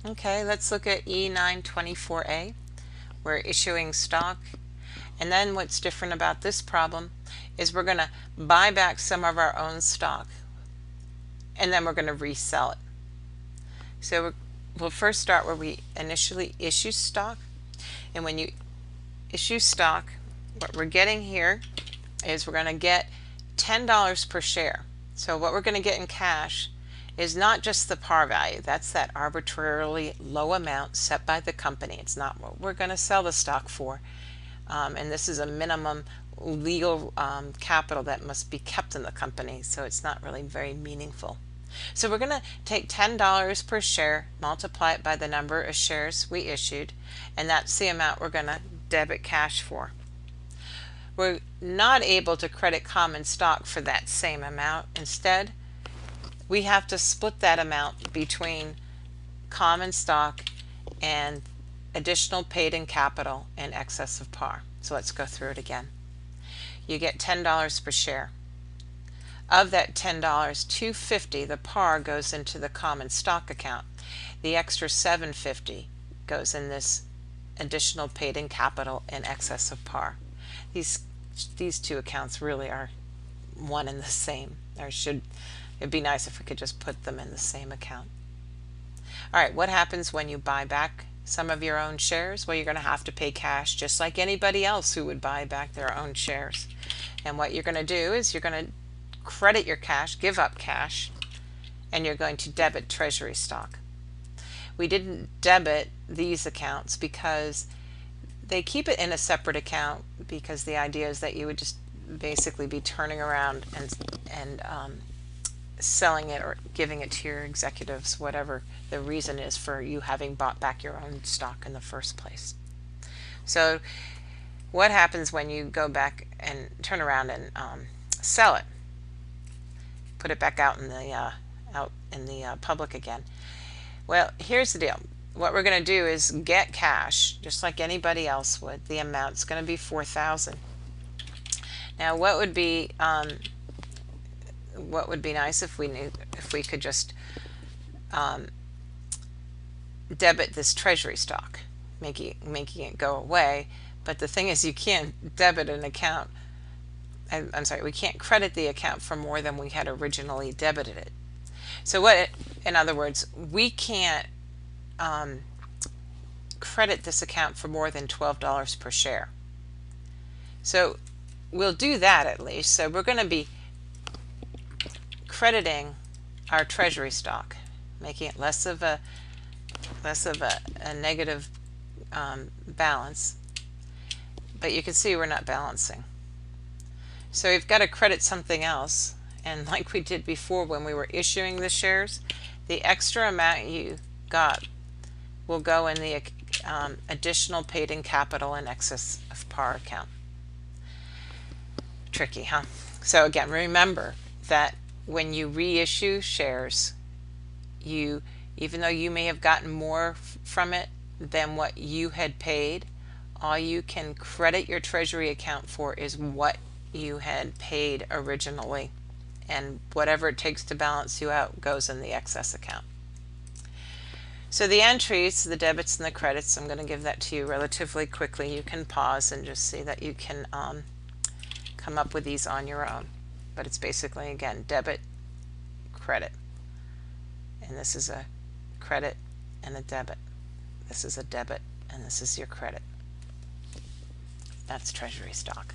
Okay, let's look at E924A. We're issuing stock, and then what's different about this problem is we're going to buy back some of our own stock, and then we're going to resell it. So we'll first start where we initially issue stock, and when you issue stock, what we're getting here is we're going to get $10 per share. So what we're going to get in cash is not just the par value. That's that arbitrarily low amount set by the company. It's not what we're going to sell the stock for. And this is a minimum legal capital that must be kept in the company, so it's not really very meaningful. So we're going to take $10 per share, multiply it by the number of shares we issued, and that's the amount we're going to debit cash for. We're not able to credit common stock for that same amount. Instead, we have to split that amount between common stock and additional paid-in capital in excess of par. So let's go through it again. You get $10 per share. Of that $10, $2.50, the par, goes into the common stock account. The extra $7.50 goes in this additional paid-in capital in excess of par. These two accounts really are one and the same. It'd be nice if we could just put them in the same account. All right, what happens when you buy back some of your own shares? Well, you're going to have to pay cash just like anybody else who would buy back their own shares. And what you're going to do is you're going to credit your cash, give up cash, and you're going to debit treasury stock. We didn't debit these accounts because they keep it in a separate account, because the idea is that you would just basically be turning around and selling it or giving it to your executives, whatever the reason is for you having bought back your own stock in the first place. So what happens when you go back and turn around and sell it, put it back out in the public again? Well, here's the deal. What we're going to do is get cash just like anybody else would. The amount's going to be $4,000. Now, what would be nice if we could just debit this treasury stock, making it go away. But the thing is, you can't debit an account. I'm sorry, we can't credit the account for more than we had originally debited it. So in other words, we can't credit this account for more than $12 per share. So we'll do that at least. So we're going to be crediting our treasury stock, making it less of a negative balance. But you can see we're not balancing. So we've got to credit something else. And like we did before when we were issuing the shares, the extra amount you got will go in the additional paid-in capital in excess of par account. Tricky, huh? So again, remember that when you reissue shares, even though you may have gotten more from it than what you had paid, all you can credit your treasury account for is what you had paid originally, and whatever it takes to balance you out goes in the excess account. So the entries, the debits and the credits, I'm going to give that to you relatively quickly. You can pause and just see that you can come up with these on your own. But it's basically, again, debit, credit. And this is a credit and a debit. This is a debit and this is your credit. That's treasury stock.